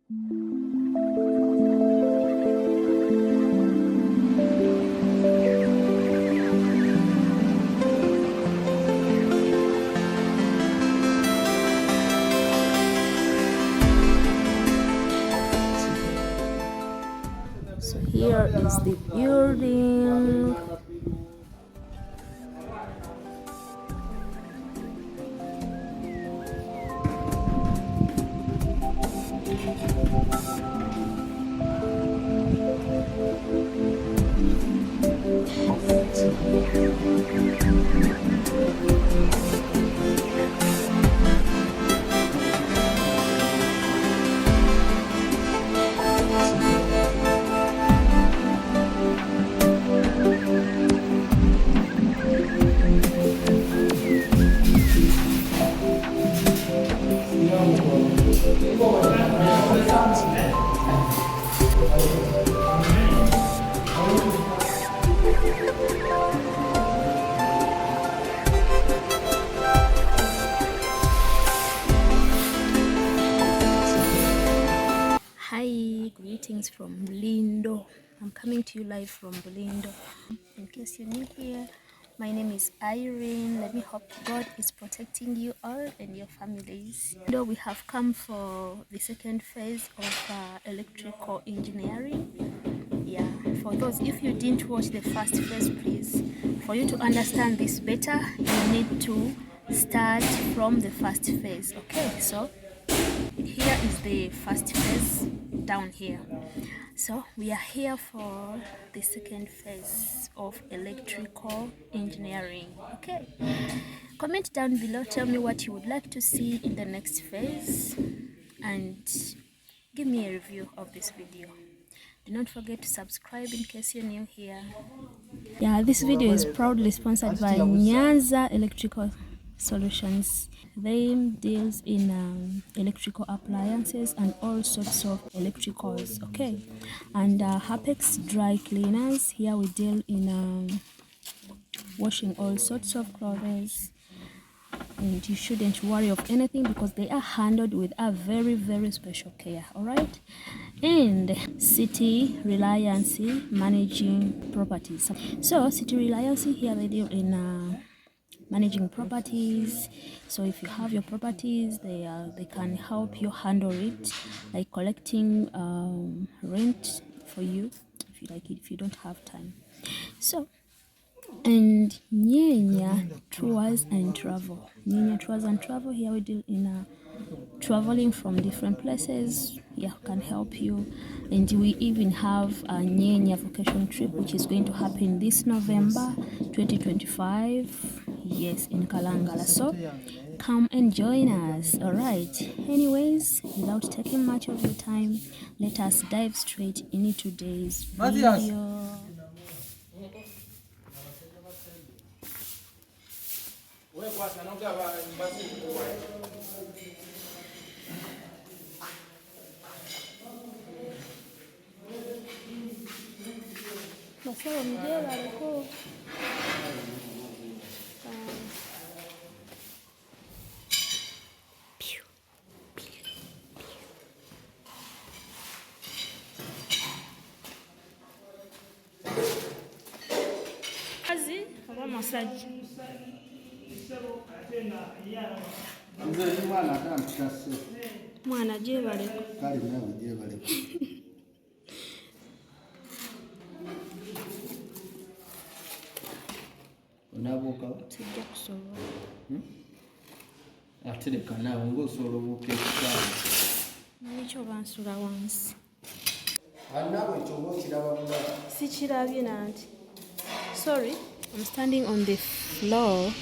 So here is the building. Hi, greetings from Bulindo. I'm coming to you live from Bulindo. In case you're new here, my name is Irene. Let me hope God is protecting you all and your families. Though we have come for the second phase of electrical engineering. Yeah, for those, if you didn't watch the first phase, please, for you to understand this better, you need to start from the first phase. Okay, so here is the first phase down here. So we are here for the second phase of electrical engineering. Okay, comment down below, tell me what you would like to see in the next phase and give me a review of this video. Do not forget to subscribe in case you're new here. Yeah, this video is proudly sponsored by Nyanzi Electrical Solutions. They deals in electrical appliances and all sorts of electricals. Okay, and Hapex Dry Cleaners. Here we deal in washing all sorts of clothes, and you shouldn't worry of anything because they are handled with a very special care. All right. And City Reliance managing properties. So City Reliance here they deal in managing properties. So if you have your properties, they can help you handle it, like collecting rent for you if you like it, if you don't have time. So, and Nyanya Tours and Travel. Nyanya Tours and Travel, here we deal in traveling from different places. Yeah, can help you. And we even have a Nyanya vacation trip which is going to happen this November 2025. Yes, in Kalangala. So come and join us. All right, anyways, without taking much of your time, let us dive straight into today's video. Basaba mujebaleko kazi oba masaji mwana jebaleko kali nawe jebaleko onabuka tujja kusobola atereka nawe ng'osobola obuuka ekitanda nikyo bansula wansi nawe ekyoba okiraba bulala sikirabye nanti. Sorry, I'm standing on the floor,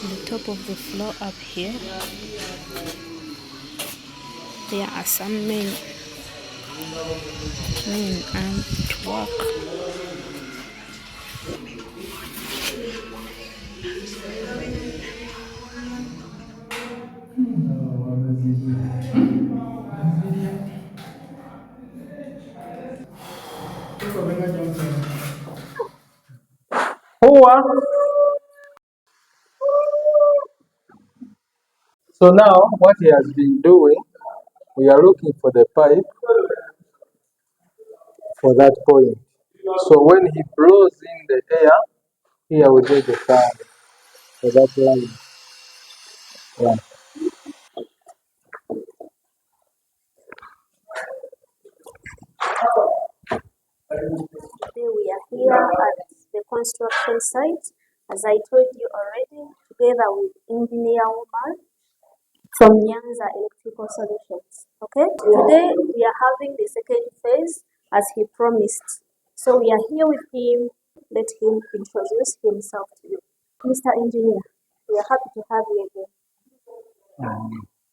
on the top of the floor up here. There are some men at work. So now what he has been doing we are looking for the pipe for that point. So when he blows in the air, here we get the sound for that line. Yeah. Today we are here at the construction site, as I told you already, together with Engineer Umar from Nyanzi Electrical Solutions. Okay, today we are having the second phase as he promised. So we are here with him. Let him introduce himself to you. Mr. Engineer, we are happy to have you again.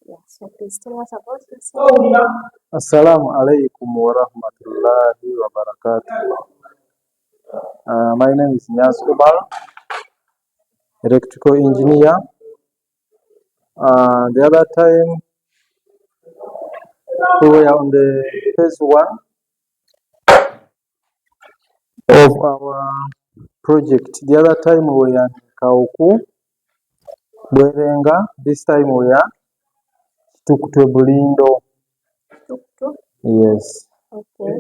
Yeah, so please tell us about yourself. Assalamu alaikum wa rahmatullahi wa barakatuh. My name is Nyanzi Umar, electrical engineer. The other time we were on the phase one of our project. The other time we were in Kauku, Bwerenga. This time we are to Bulindo. Yes. Okay.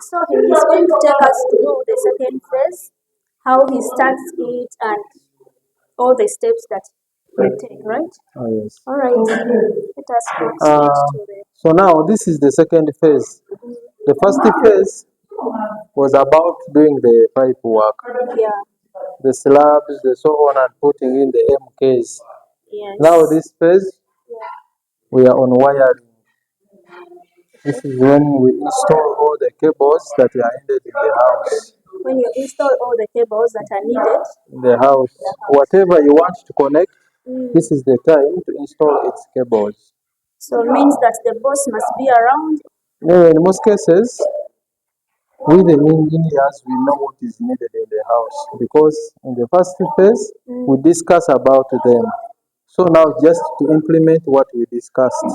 So he is going to take us through the second phase, how he starts it, and all the steps that we take, right? Oh, yes. All right. Let us proceed to the. So now this is the second phase. The first phase was about doing the pipe work, Yeah. the slabs, the so on, and putting in the MKs. Yes. Now this phase, we are on wiring. This is when we install all the cables that are needed in the house. When you install all the cables that are needed In the house, whatever you want to connect, this is the time to install its cables. so it means that the boss must be around. In most cases, we the engineers, we know what is needed in the house because in the first phase, we discuss about them. So now just to implement what we discussed.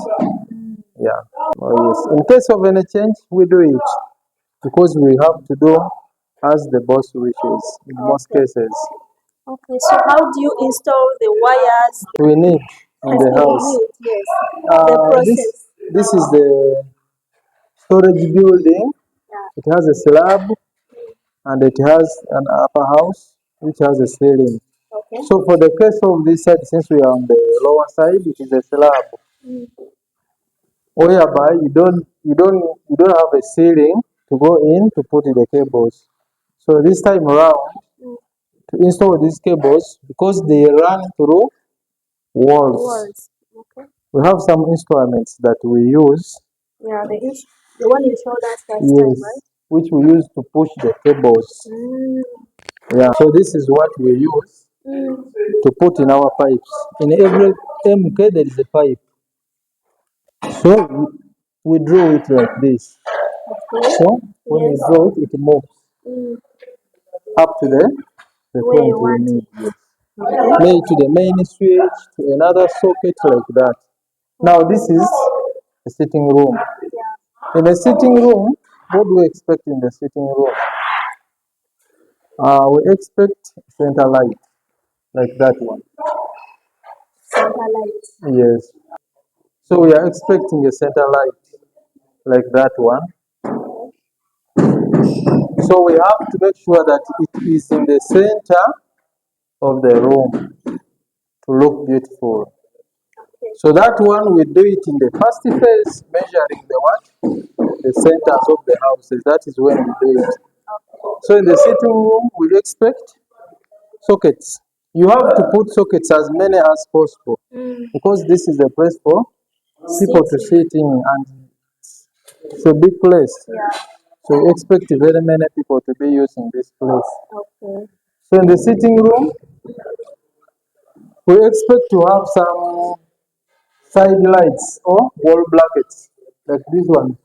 Yeah. Oh, yes. In case of any change, we do it because we have to do as the boss wishes in most cases. Okay, so how do you install the wires? We need in the house. Yes. The process. This is the storage building. Yeah. It has a slab and it has an upper house which has a ceiling. Okay. So for the case of this side, since we are on the lower side, it is a slab. Whereby you don't have a ceiling to go in to put in the cables. So this time around, to install these cables, because they run through walls, Okay. we have some instruments that we use. Yeah, the one you showed us last time, right? Which we use to push the cables. Yeah, so this is what we use to put in our pipes. In every MK there is a pipe. So we draw it like this. So when we draw it, it moves up to the point we need. Maybe to the main switch, to another socket like that. Now this is the sitting room. In the sitting room, what do we expect in the sitting room? We expect center light, like that one. Center light. Yes. So we are expecting a center light, like that one. So we have to make sure that it is in the center of the room to look beautiful. So that one we do it in the first phase, measuring the what? The centers of the houses. That is when we do it. So in the sitting room, we expect sockets. You have to put sockets as many as possible because this is a place for people to sit in and it's a big place. So we expect very many people to be using this place. Okay. So in the sitting room, we expect to have some side lights or wall brackets like this one.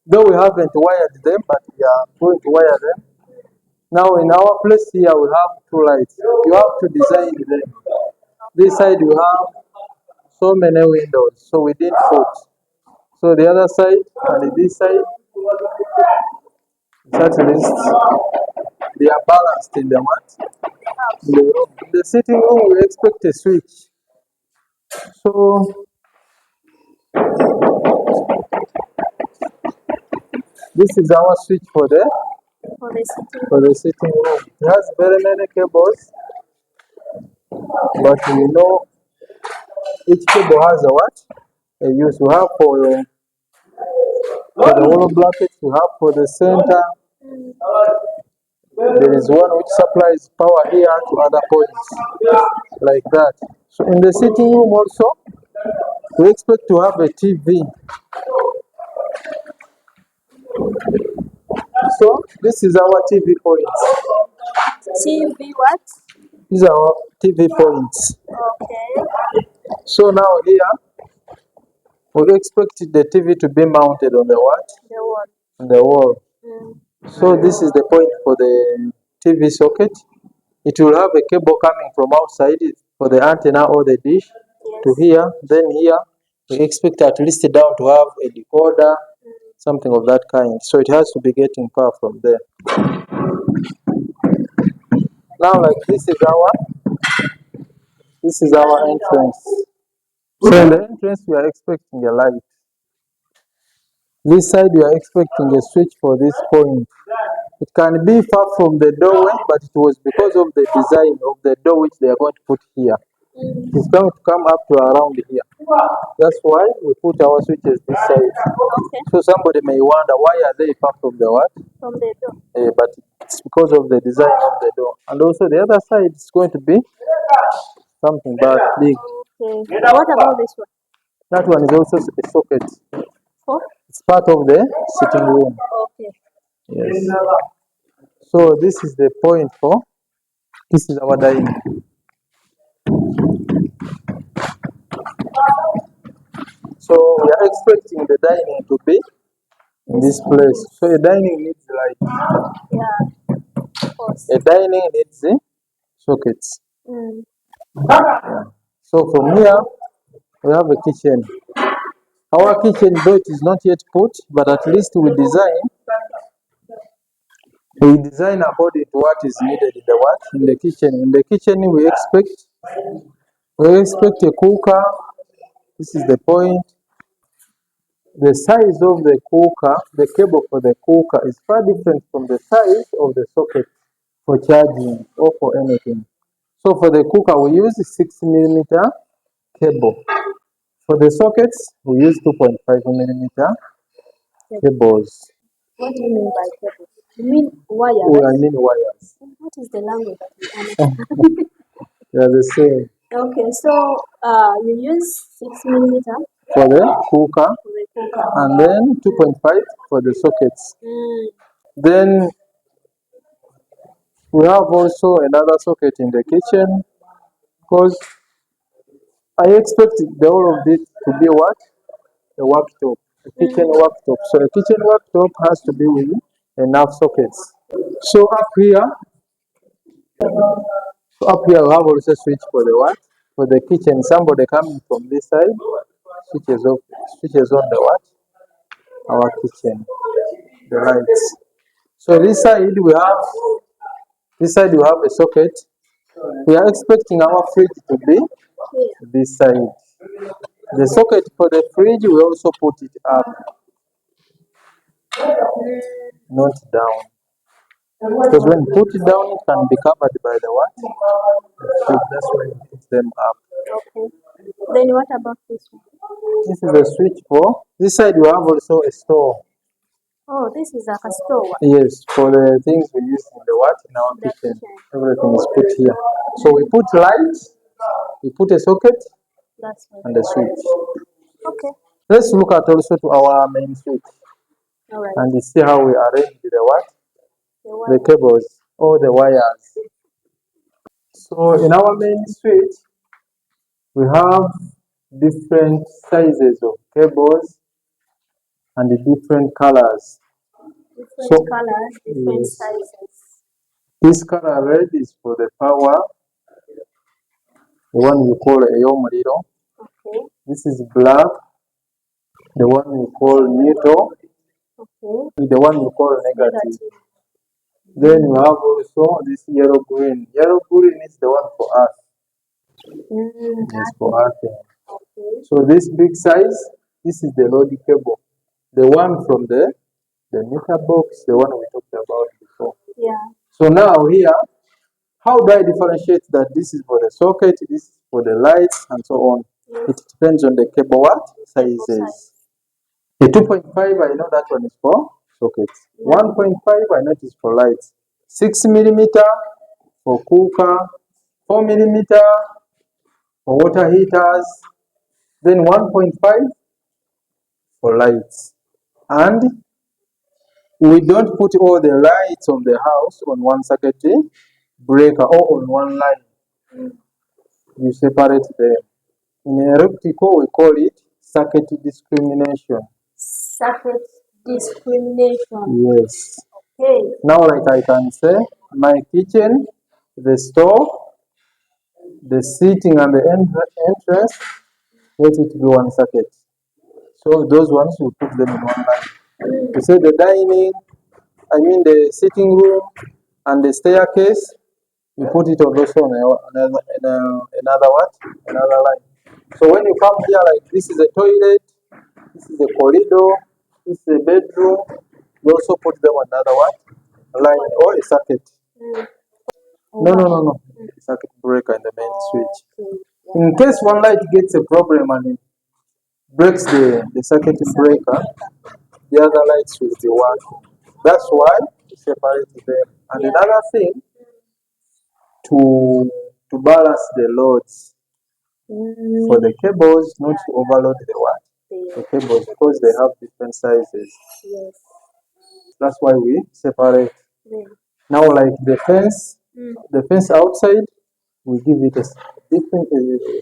Though we haven't wired them, but we are going to wire them. Now in our place here, we have two lights. You have to design them. This side you have so many windows, so we didn't put. So the other side and this side, at least they are balanced in the what? In the room. In the sitting room, we expect a switch. So This is our switch for the sitting room. It has very many cables, but you know each cable has a what? A use. You have for the wall brackets, you have for the center. There is one which supplies power here to other points, like that. So in the sitting room also, we expect to have a TV. So this is our TV points. TV what? These are our TV points. Okay. So now here, we expect the TV to be mounted on the what? The wall. On the wall. Mm. So this is the point for the TV socket. It will have a cable coming from outside for the antenna or the dish to here. Then here, we expect at least down to have a decoder, something of that kind. So it has to be getting power from there. Now, like this is our entrance. So in the entrance, we are expecting a light. This side, we are expecting a switch for this point. It can be far from the doorway, but it was because of the design of the door which they are going to put here. It's going to come up to around here. That's why we put our switches this side. Okay. So somebody may wonder why are they far from the what? From the door. But it's because of the design of the door. And also the other side is going to be something but big. Okay. What about this one? That one is also a socket. For? It's part of the sitting room. Okay. Yes. So this is the point for this is our dining. So we are expecting the dining to be in this place. So a dining needs light. Yeah. Of course. A dining needs the sockets. Mm. Yeah. So from here we have a kitchen. Our kitchen, though it is not yet put, but at least we design according to what is needed in the what? In the kitchen. In the kitchen we expect a cooker. This is the point. The size of the cooker, the cable for the cooker is far different from the size of the socket for charging or for anything. So for the cooker, we use 6mm cable. For the sockets, we use 2.5mm cables. What do you mean by cable? You mean wire? Oh, I mean wires. What is the language that you understand? They are the same. Okay, so you use 6 millimeter For the cooker, for the cooker. and then 2.5 for the sockets. Mm. Then we have also another socket in the kitchen because I expect the whole of it to be what? A worktop, a kitchen worktop. So a kitchen worktop has to be with enough sockets. So up here we have also switch for the what? For the kitchen. Somebody coming from this side, switches on the what? Our kitchen, the lights. So this side we have a socket. We are expecting our fridge to be this side. The socket for the fridge we also put it up, not down. Because when you put it down, it can be covered by the what? So that's why you put them up. Okay. Then what about this one? This is a switch for this side. You have also a store. Oh, this is like a store. Yes, for the things we use in the what? In our kitchen. Everything is put here. So we put lights, we put a socket That's right. and a switch. Okay. Let's look at also to our main switch All right. and see how we arrange the what? The The wire. cables or the wires. So in our main switch, we have different sizes of cables and the different colors. Different colors, different Yes, sizes. this color red is for the power, the one we call Eyomuliro. Okay. This is black, the one we call neutral, Okay. the one we call negative. Then you have also this yellow green. Yellow green is the one for us. Yes, for us. Okay. So this big size, this is the load cable. The one from the the meter box, the one we talked about before. Yeah. So now here, how do I differentiate that this is for the socket, this is for the lights, and so on? It depends on the cable what sizes. The 2.5, I know that one is for sockets. 1.5, I know it is for lights. 6 millimeter for cooker, 4 millimeter for water heaters, then 1.5 for lights. And we don't put all the lights of the house on one circuit breaker or on one line. You separate them. In electrical, we call it circuit discrimination. Circuit discrimination. Yes. Okay. Now, like I can say, my kitchen, the stove, the seating, and the entrance, let it be one circuit. So those ones we put them in one line. We say the dining, the sitting room, and the staircase, you put it also on another line. So when you come here, like this is a toilet, this is a corridor, this is a bedroom, you also put them on another line or a circuit. No. Circuit breaker in the main switch. In case one light gets a problem and it breaks the circuit breaker, the other lights will be working. That's why we separate them. And another thing, to balance the loads for the cables, not to overload the what? The cables, because they have different sizes. Yes. That's why we separate. Now, like the fence outside, we give it a different,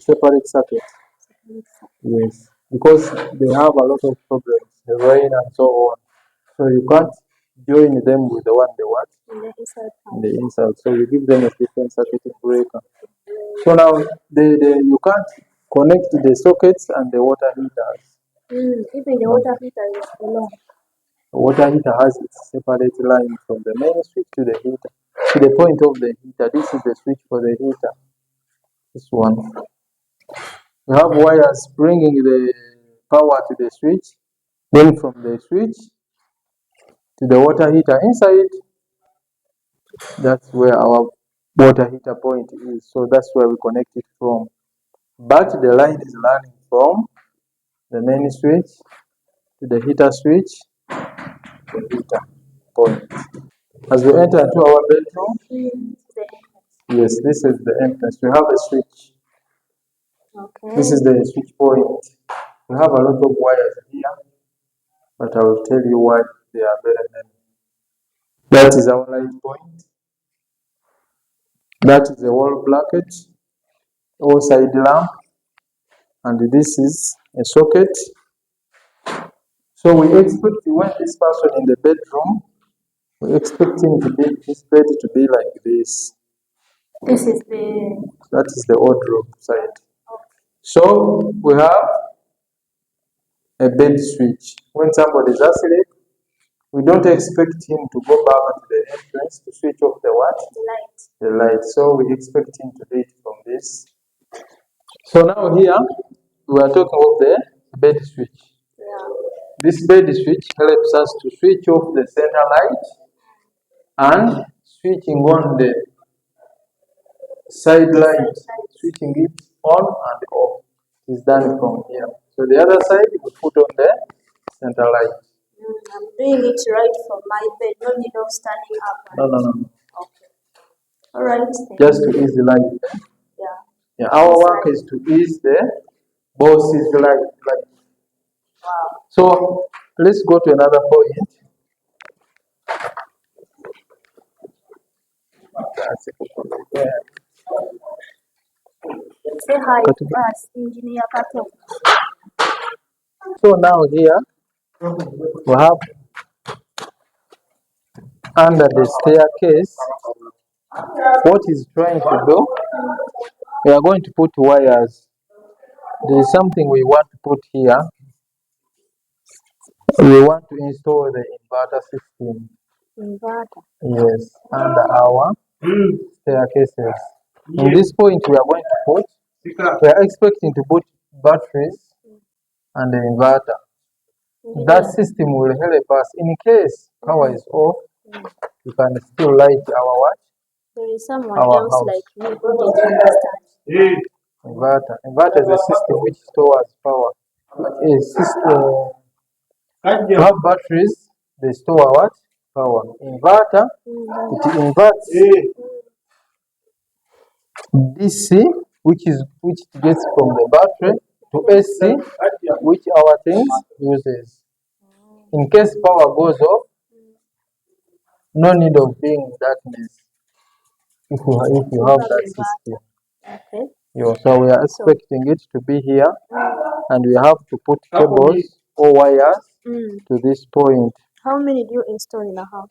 separate circuit. Yes, because they have a lot of problems, the rain and so on. So you can't join them with the one they want in the inside. So you give them a different circuit breaker. So now you can't connect the sockets and the water heaters. Even the water heater is alone. The water heater has its separate line from the main switch to the heater, to the point of the heater. This is the switch for the heater. This one. You have wires bringing the power to the switch. Then from the switch to the water heater inside, that's where our water heater point is. So that's where we connect it from. But the line is running from the main switch to the heater switch, the heater point. As we enter into our bedroom, yes, this is the entrance. We have a switch. Okay. This is the switch point. We have a lot of wires here, but I will tell you why they are very many. That is our light point. That is the wall bracket or side lamp, and this is a socket. So we expect when this person in the bedroom, we expect him to be his bed to be like this. This is That is the wardrobe side. So we have a bed switch. When somebody is asleep, we don't expect him to go back to the entrance to switch off the what? The light. So we expect him to do it from this. So now here we are talking of the bed switch. Yeah. This bed switch helps us to switch off the center light and switching on the side light, switching it on and off is done from here. So the other side we put on the center light. I'm doing it right from my bed, no need of standing up. No. Okay. All right. Just to ease the light. Yeah. Our work is to ease the boss's light. Wow. So let's go to another point. Say hi to us, Engineer Pato. So now here we have under the staircase, what is trying to do, we are going to put wires. There is something we want to put here. We want to install the inverter system. Inverter. Yes, under our staircases. In this point, we are going to put, we are expecting to put batteries and the inverter. that system will help us. In case power is off, we can still light our what? There is someone Our else house. like me who didn't understand. Inverter. Inverter is a system which stores power. A system to have batteries, they store what? Power. Inverter, it inverts DC, which it gets from the battery, to AC, which our things uses. In case power goes off, no need of being in darkness if you have that system. Okay. So we are expecting it to be here, and we have to put cables or wires to this point. How many do you install in a house?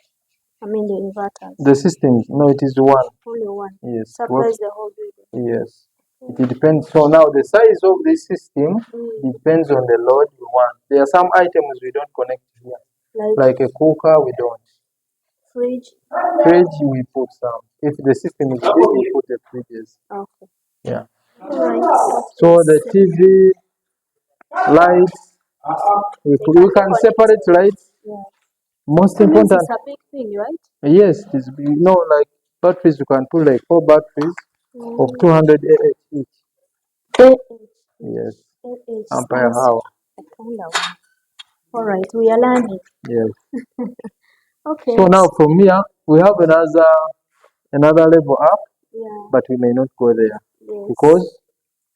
I mean the inverters. The system, no, it is one. Only one. Yes. Supplies the whole building. Yes. It depends. So now the size of this system depends on the load you want. There are some items we don't connect here, like a cooker. We don't. Fridge. Fridge we put some. If the system is big, we put the fridges. Okay. Yeah. Right. So the TV, lights, we can separate lights. Yeah. Most It means important. it's a big thing, right? Yes, it is. Like batteries, you can put like 4 batteries of 200 Ah each. AH. Yes. AH Ampere stands hour. for a kind of one. All right, we are learning. Yes. Okay. So now from here we have another level up, Yeah. but we may not go there Yes. because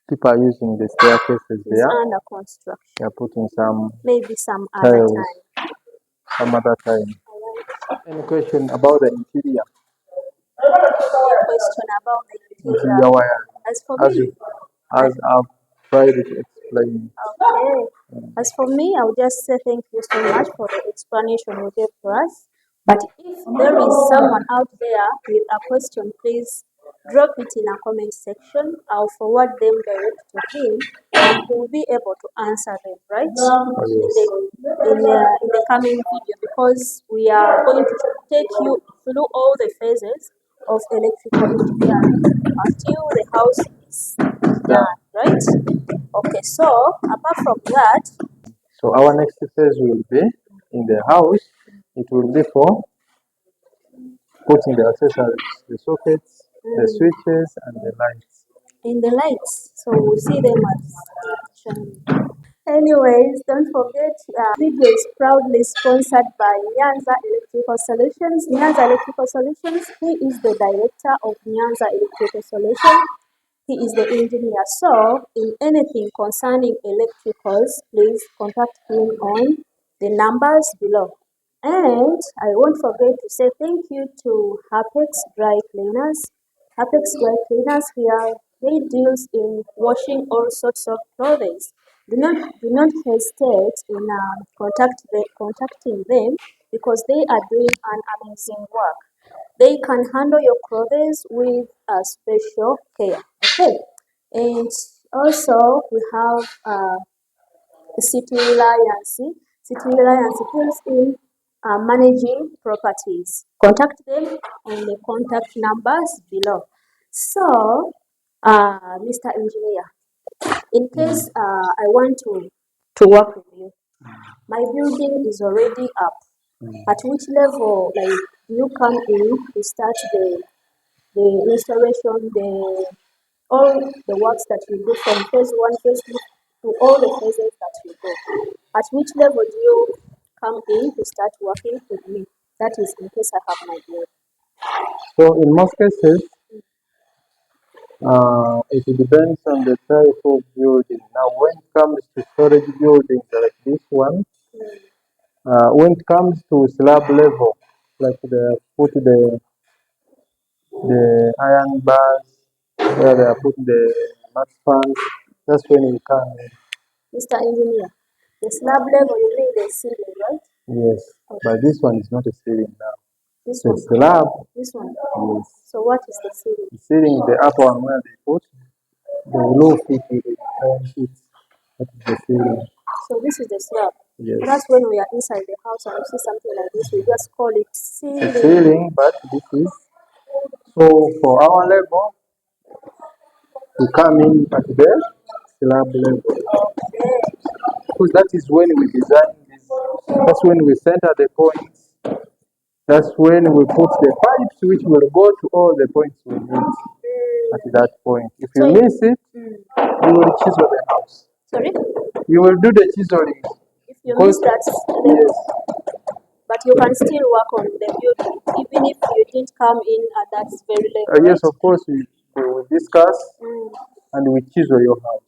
people are using the staircases It's there. under construction. They are putting some Maybe some other tiles time. some other time. All right. Any question about the interior? Your question about the Interior interior. wire, As for as me, you, as I've tried to explain. okay. As for me, I would just say thank you so much for the explanation you gave to us. But if there is someone out there with a question, please drop it in a comment section. I'll forward them direct to him, and he will be able to answer them, right? In the coming video, because we are going to take you through all the phases of electrical engineering until the house is done, right? Okay, so apart from that, So our next phase will be in the house. It will be for putting the accessories, the sockets, the switches, and the lights. in the lights, so we'll see them as shining. Anyways, don't forget, video is proudly sponsored by Nyanza Electrical Solutions. Nyanza Electrical Solutions, he is the director of Nyanza Electrical Solutions. He is the engineer. So, in anything concerning electricals, please contact him on the numbers below. And I won't forget to say thank you to Hapex Dry Cleaners. Hapex Dry Cleaners here, they deals in washing all sorts of clothes. Do not hesitate in contacting them because they are doing an amazing work. They can handle your clothes with a special care. Okay, and also we have City Reliance. City Reliance deals in managing properties. Contact them on the contact numbers below. So, Mr. Engineer, in case I want to work with you, my building is already up. At which level, like, do you come in to start the installation, all the works that you do from phase one, phase two, to all the phases that you go? At which level do you come in to start working with me? That is in case I have my building. So in most cases, it depends on the type of building. Now, when it comes to storage buildings like this one, when it comes to slab level, like put the iron bars where they are putting the mat fans, that's when we come in. Mr. Engineer, the slab level, you mean the ceiling, right? Yes, but this one is not a ceiling now. This The one. slab, This one. yes. So what is the ceiling? The ceiling is the upper one where they put the low feet with the iron sheets. That is the ceiling. So this is the slab. Yes. That's when we are inside the house and we see something like this, we just call it ceiling. The ceiling, but this is so for our level, we come in at the slab level. Okay. Because that is when we design this That's when we center the points. That's when we put the pipes which will go to all the points we need at that point. If you miss it, you will chisel the house. Sorry? You will do the chiseling. If you miss that, Yes. but you can still work on the building, even if you didn't come in at that very level. Yes, of course, we will discuss and we chisel your house.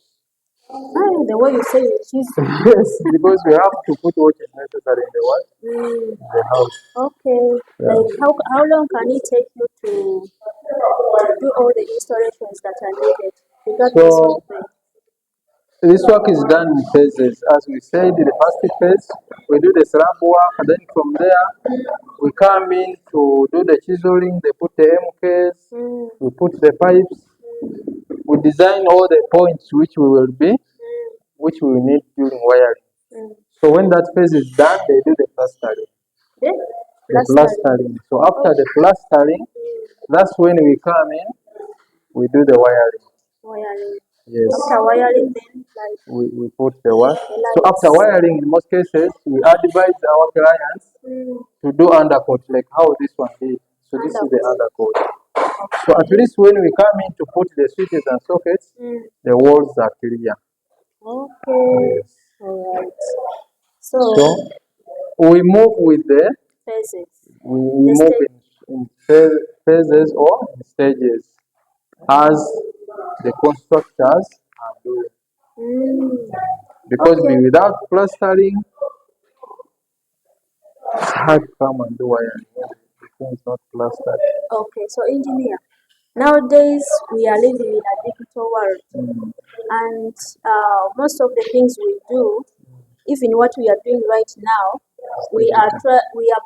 The way you say you chisel. Yes, because we have to put what is necessary in the what? The house. Okay. Yeah. Like how long can it take you to do all the installations that are needed? So this work is done in phases. As we said, the first phase, we do the slab work, and then from there, we come in to do the chiseling, they put the MKs, we put the pipes, we design all the points which we will be, which we will need during wiring. So when that phase is done, they do the plastering. The plastering. So after the plastering, that's when we come in, we do the wiring. Wiring. Yes. After wiring, then like We put the what? So after wiring, in most cases, we advise our clients to do undercoat, like how this one did. So this is the undercoat. So at least when we come in to put the switches and sockets, the walls are clear. Okay. Yes. Alright. So we move with the phases. we move in phases or in stages as the constructors are doing. Because without plastering, it's hard to come and do wiring. It's not plastered. Okay, so engineer, nowadays we are living in a digital world, and most of the things we do, even what we are doing right now, we are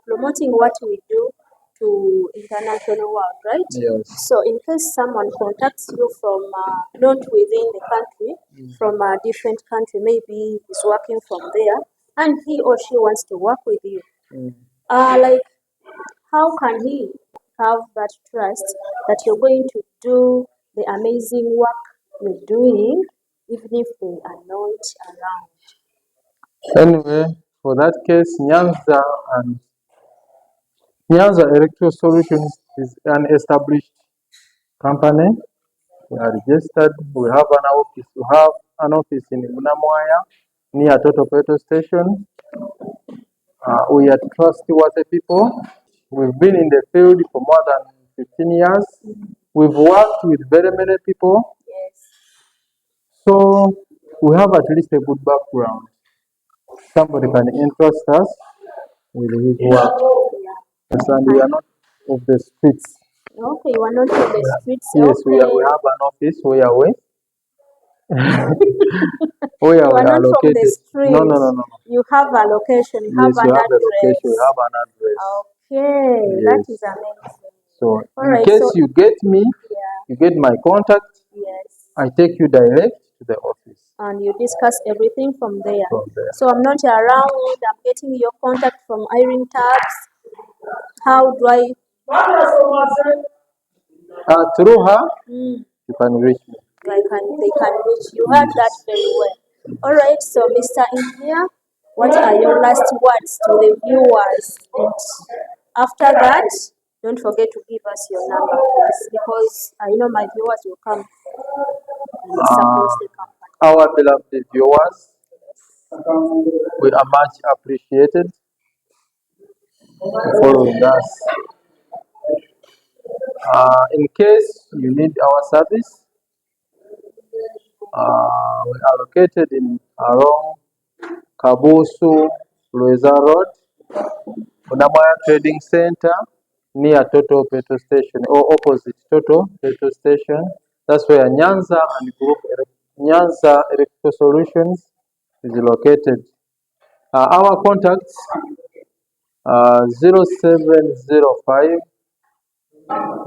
promoting what we do to international world, right? Yes. So in case someone contacts you from not within the country, from a different country, maybe he's working from there, and he or she wants to work with you, like how can he have that trust that you're going to do the amazing work you're doing, even if they are not around? Anyway, for that case, Nyanza Electro Solutions is an established company. We are registered. We have an office. We have an office in Munamwaya near Toto Petrol Station. We are trustworthy people. We've been in the field for more than 15 years. We've worked with very many people. Yes. So we have at least a good background. Somebody can entrust us with his work. Yes, and we are not of the streets. Okay, you are not on the streets. Yes, Okay. we have an office where You are we are not from the located. streets. No. You have a location. You have Yes, an you have the address. location, you have an address. Okay, that Yes. is amazing. So All in right, case so you get me, yeah, you get my contact, yes, I take you direct to the office and you discuss everything from there. from there. So I'm not around. I'm getting your contact from Irene Tabs. How do I? Through her, Mm, you can reach me. they can reach you. Heard that very well. All right. So, Mr. Engineer, what are your last words to the viewers? And after that, don't forget to give us your number, please, because I know my viewers will come and support the company. Our beloved viewers, we are much appreciated for following us. In case you need our service, we are located in along Kabusu, Lueza Road, Unamaya Trading Center, near Toto Petrol Station or opposite Toto Petrol Station. That's where Nyanza Electrical Solutions is located. Our contacts 0705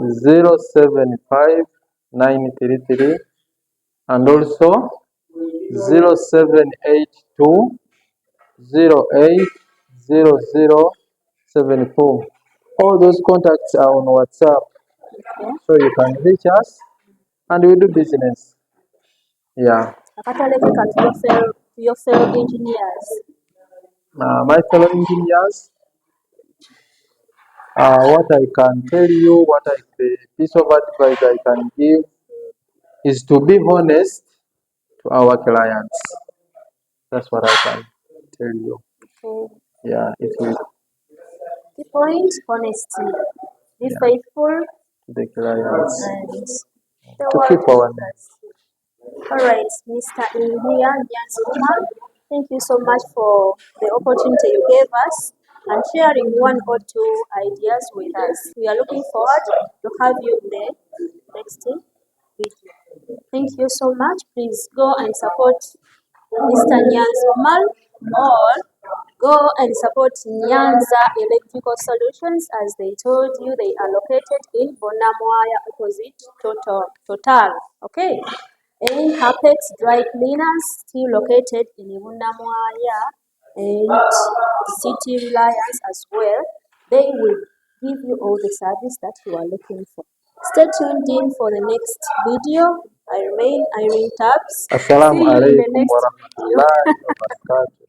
075 933 and also 0782 080074. All those contacts are on WhatsApp, so you can reach us and we do business. Yeah. Akatalekeka to your fellow engineers. My fellow engineers, what I can tell you, the piece of advice I can give is to be honest to our clients. That's what I can tell you. Okay. Yeah, it will. The point, honesty. Be Yeah, faithful to the clients and the to world keep our with name. us. Alright, Mr. India, Nyanzi Umar, thank you so much for the opportunity you gave us and sharing one or two ideas with us. We are looking forward to have you in the next video. Thank you so much. Please go and support Mr. Nyanzi Umar or go and support Nyanza Electrical Solutions. As they told you, they are located in Bonamwaya opposite Total. Okay. And Apex Dry Cleaners, still located in Bonamwaya and City Reliance as well. They will give you all the service that you are looking for. Stay tuned in for the next video. I remain Irene Tabs. See Assalamu you in the alaikum next video. warahmatullahi wabarakatuh.